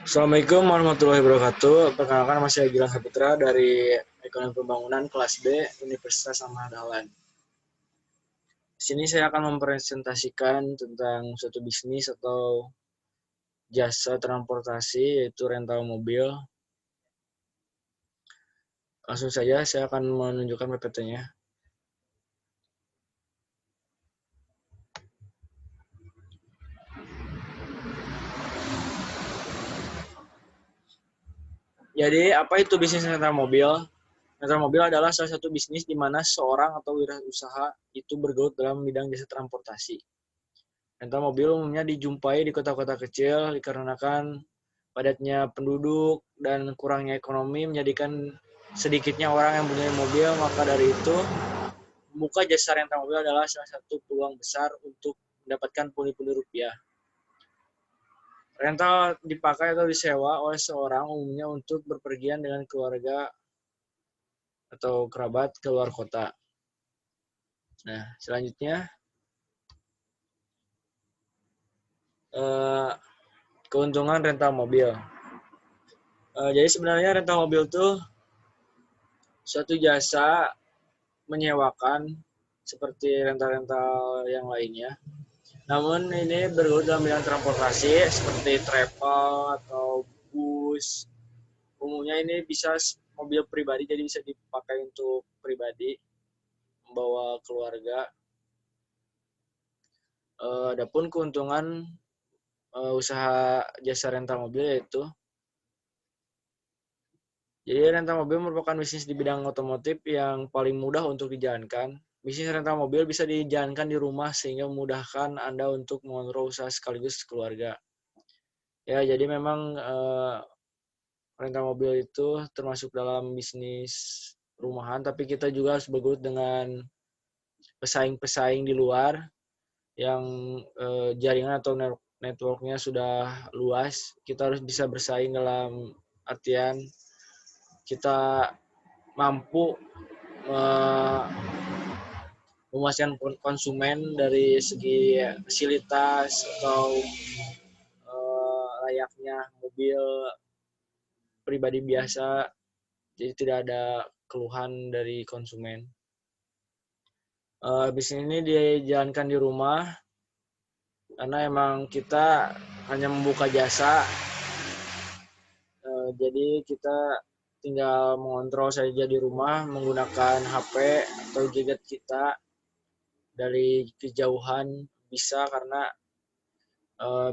Assalamualaikum warahmatullahi wabarakatuh. Perkenalkan, nama saya Gilang Saputra dari Ekonomi Pembangunan kelas B Universitas Ahmad Dahlan. Di sini saya akan mempresentasikan tentang suatu bisnis atau jasa transportasi, yaitu rental mobil. Langsung saja saya akan menunjukkan PPT-nya. Jadi, apa itu bisnis rental mobil? Rental mobil adalah salah satu bisnis di mana seorang atau wirausaha itu bergelut dalam bidang jasa transportasi. Rental mobil umumnya dijumpai di kota-kota kecil dikarenakan padatnya penduduk dan kurangnya ekonomi menjadikan sedikitnya orang yang punya mobil. Maka dari itu, membuka jasa rental mobil adalah salah satu peluang besar untuk mendapatkan pundi-pundi rupiah. Rental dipakai atau disewa oleh seorang umumnya untuk berpergian dengan keluarga atau kerabat ke luar kota. Nah, selanjutnya keuntungan rental mobil. Jadi sebenarnya rental mobil itu suatu jasa menyewakan seperti rental-rental yang lainnya. Namun ini bergelut dalam bidang transportasi seperti travel atau bus. Umumnya ini bisa mobil pribadi, jadi bisa dipakai untuk pribadi, membawa keluarga. Adapun keuntungan usaha jasa rental mobil yaitu, jadi rental mobil merupakan bisnis di bidang otomotif yang paling mudah untuk dijalankan. Bisnis rental mobil bisa dijalankan di rumah sehingga memudahkan Anda untuk mengontrol usaha sekaligus keluarga. Ya, jadi memang rental mobil itu termasuk dalam bisnis rumahan, tapi kita juga harus bergelut dengan pesaing-pesaing di luar yang jaringan atau networknya sudah luas. Kita harus bisa bersaing dalam artian kita mampu memuaskan konsumen dari segi fasilitas atau layaknya mobil pribadi biasa, jadi tidak ada keluhan dari konsumen. Bisnis ini dijalankan di rumah karena emang kita hanya membuka jasa, jadi kita tinggal mengontrol saja di rumah menggunakan HP atau gadget kita dari kejauhan bisa, karena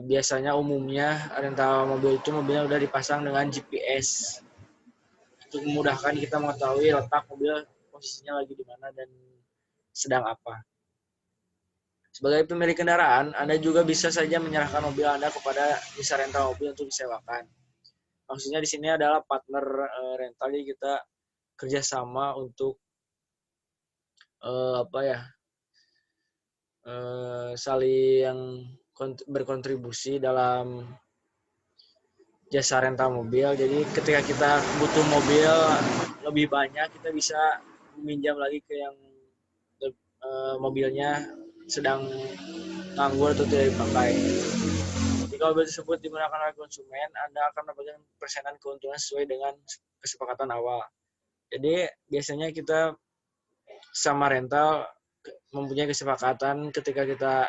biasanya umumnya rental mobil itu mobilnya udah dipasang dengan GPS untuk memudahkan kita mengetahui letak mobil posisinya lagi di mana dan sedang apa. Sebagai pemilik kendaraan, Anda juga bisa saja menyerahkan mobil Anda kepada jasa rental mobil untuk disewakan. Maksudnya di sini adalah partner rental, jadi kita kerjasama untuk saling berkontribusi dalam jasa rental mobil. Jadi ketika kita butuh mobil lebih banyak, kita bisa meminjam lagi ke yang mobilnya sedang nganggur atau tidak dipakai. Jika mobil tersebut digunakan oleh konsumen, Anda akan mendapatkan persenan keuntungan sesuai dengan kesepakatan awal. Jadi biasanya kita sama rental mempunyai kesepakatan ketika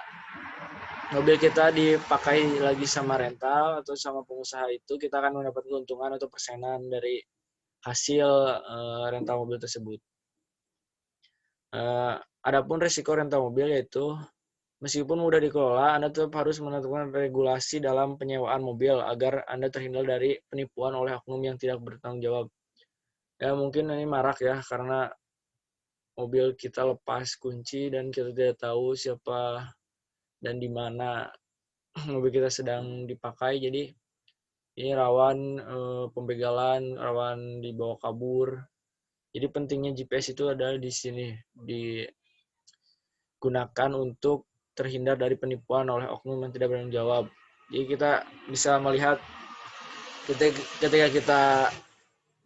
mobil kita dipakai lagi sama rental atau sama pengusaha, itu kita akan mendapat keuntungan atau persenan dari hasil rental mobil tersebut. Adapun risiko rental mobil yaitu, meskipun mudah dikelola, Anda tetap harus menentukan regulasi dalam penyewaan mobil agar Anda terhindar dari penipuan oleh oknum yang tidak bertanggung jawab. Ya, mungkin ini marak ya, karena mobil kita lepas kunci dan kita tidak tahu siapa dan di mana mobil kita sedang dipakai. Jadi ini rawan pembegalan, rawan dibawa kabur. Jadi pentingnya GPS itu adalah di sini, digunakan untuk terhindar dari penipuan oleh oknum yang tidak bertanggung jawab. Jadi kita bisa melihat ketika kita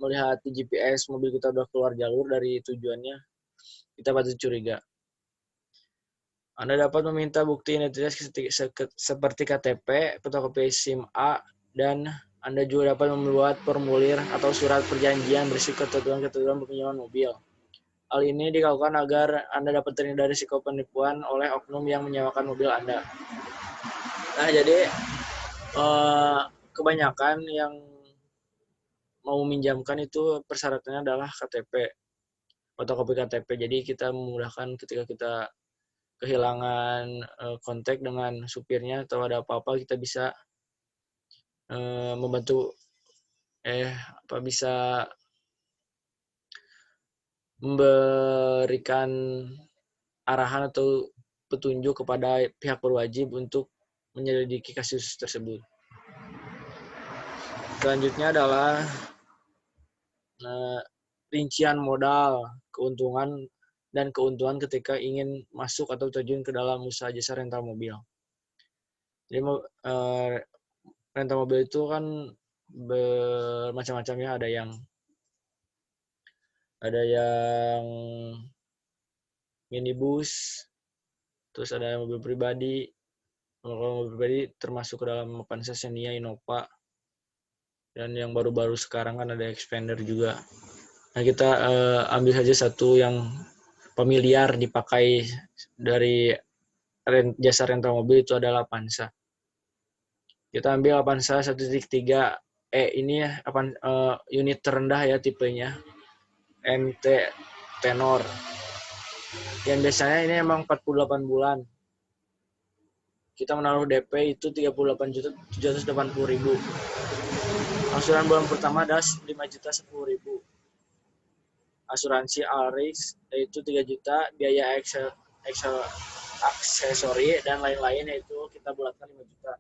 melihat di GPS mobil kita udah keluar jalur dari tujuannya, kita patut curiga. Anda dapat meminta bukti identitas seperti KTP, fotokopi SIM A, dan Anda juga dapat membuat formulir atau surat perjanjian berisi ketentuan-ketentuan peminjaman mobil. Hal ini dilakukan agar Anda dapat terhindar dari risiko penipuan oleh oknum yang menyewakan mobil Anda. Nah, jadi kebanyakan yang mau meminjamkan itu persyaratannya adalah KTP, fotokopi KTP. Jadi kita memudahkan ketika kita kehilangan kontak dengan supirnya atau ada apa-apa, kita bisa membantu bisa memberikan arahan atau petunjuk kepada pihak berwajib untuk menyelidiki kasus tersebut. Selanjutnya adalah rincian modal, keuntungan dan keuntungan ketika ingin masuk atau terjun ke dalam usaha jasa rental mobil. Jadi rental mobil itu kan bermacam-macam ya, ada yang minibus, terus ada mobil pribadi. Kalau mobil pribadi termasuk ke dalam Avanza, Xenia, Innova, dan yang baru-baru sekarang kan ada Expander juga. Nah, kita ambil saja satu yang familiar dipakai dari jasa rental mobil, itu adalah Avanza. Kita ambil Avanza 1.3 ini ya, unit terendah ya tipenya, MT Tenor. Yang biasanya ini emang 48 bulan. Kita menaruh DP itu 38.780.000. Angsuran bulan pertama adalah 5.010.000. Asuransi Alris yaitu 3 juta, biaya aksesori dan lain-lain yaitu kita bulatkan 5 juta.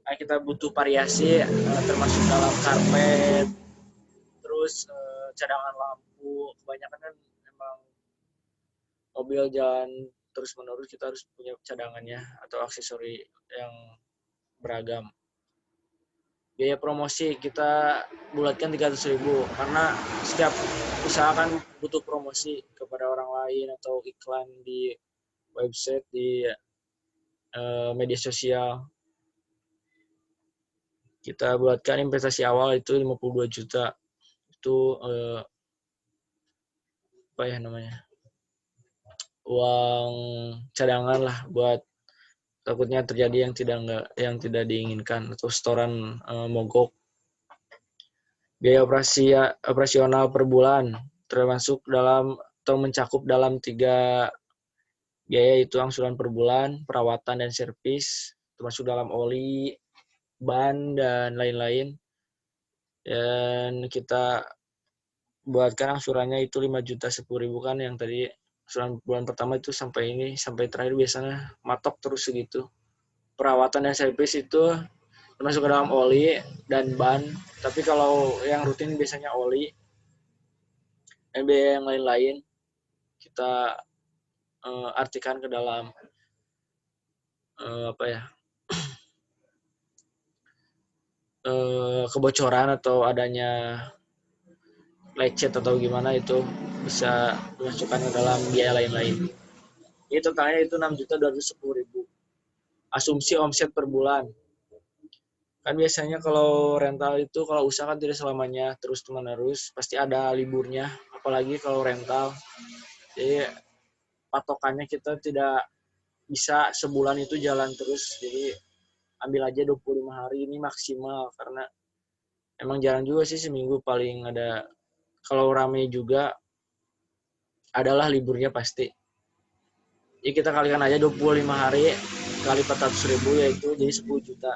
Nah, kita butuh variasi termasuk dalam karpet, terus cadangan lampu. Kebanyakan kan memang mobil jalan terus-menerus, kita harus punya cadangannya atau aksesori yang beragam. Biaya promosi kita bulatkan 300.000 karena setiap usaha kan butuh promosi kepada orang lain atau iklan di website, di media sosial. Kita buatkan investasi awal itu 52 juta. Itu uang cadangan lah buat takutnya terjadi yang tidak diinginkan atau setoran mogok. Biaya operasional per bulan termasuk dalam atau mencakup dalam 3 biaya, itu angsuran per bulan, perawatan dan servis, termasuk dalam oli, ban, dan lain-lain. Dan kita buatkan angsurannya itu 5.010.000 kan yang tadi angsuran bulan pertama itu sampai terakhir biasanya matok terus segitu. Perawatan dan servis itu termasuk ke dalam oli dan ban, tapi kalau yang rutin biasanya oli. Dan biaya yang lain-lain kita artikan ke dalam kebocoran atau adanya lecet atau gimana, itu bisa dimasukkan ke dalam biaya lain-lain. Ini totalnya itu 6.210.000. Asumsi omset per bulan. Kan biasanya kalau rental itu, kalau usaha kan tidak selamanya terus-menerus, pasti ada liburnya, apalagi kalau rental. Jadi patokannya kita tidak bisa sebulan itu jalan terus, jadi ambil aja 25 hari ini maksimal, karena emang jarang juga sih seminggu paling ada, kalau rame juga adalah liburnya pasti. Jadi kita kalikan aja 25 hari kali 400.000 yaitu jadi 10 juta.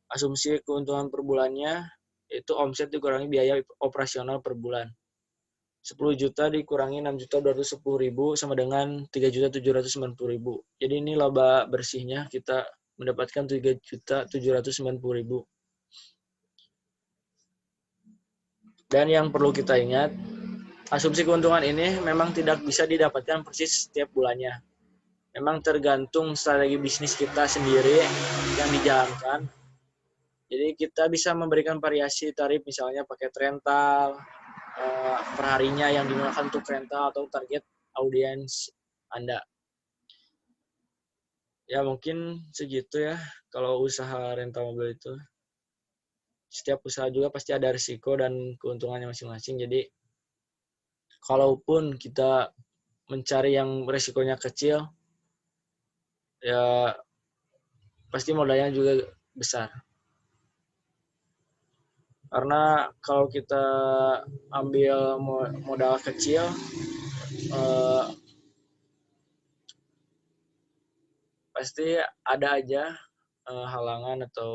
Asumsi keuntungan per bulannya itu omset dikurangi biaya operasional per bulan. 10 juta dikurangi 6.210.000 sama dengan 3.790.000. Jadi ini laba bersihnya kita mendapatkan 3.790.000. Dan yang perlu kita ingat, asumsi keuntungan ini memang tidak bisa didapatkan persis setiap bulannya. Memang tergantung strategi bisnis kita sendiri yang dijalankan. Jadi kita bisa memberikan variasi tarif, misalnya paket rental, perharinya yang digunakan untuk rental atau target audiens Anda. Ya mungkin segitu ya kalau usaha rental mobil itu. setiap usaha juga pasti ada risiko dan keuntungannya masing-masing. Jadi kalaupun kita mencari yang risikonya kecil, ya pasti modalnya juga besar. Karena kalau kita ambil modal kecil, pasti ada aja halangan atau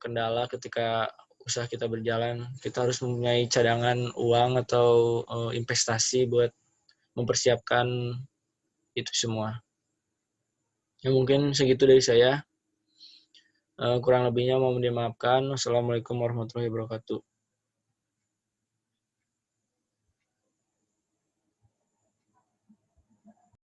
kendala ketika usaha kita berjalan. Kita harus mempunyai cadangan uang atau investasi buat mempersiapkan itu semua. Ya mungkin segitu dari saya. Kurang lebihnya mohon dimaafkan. Wassalamualaikum warahmatullahi wabarakatuh.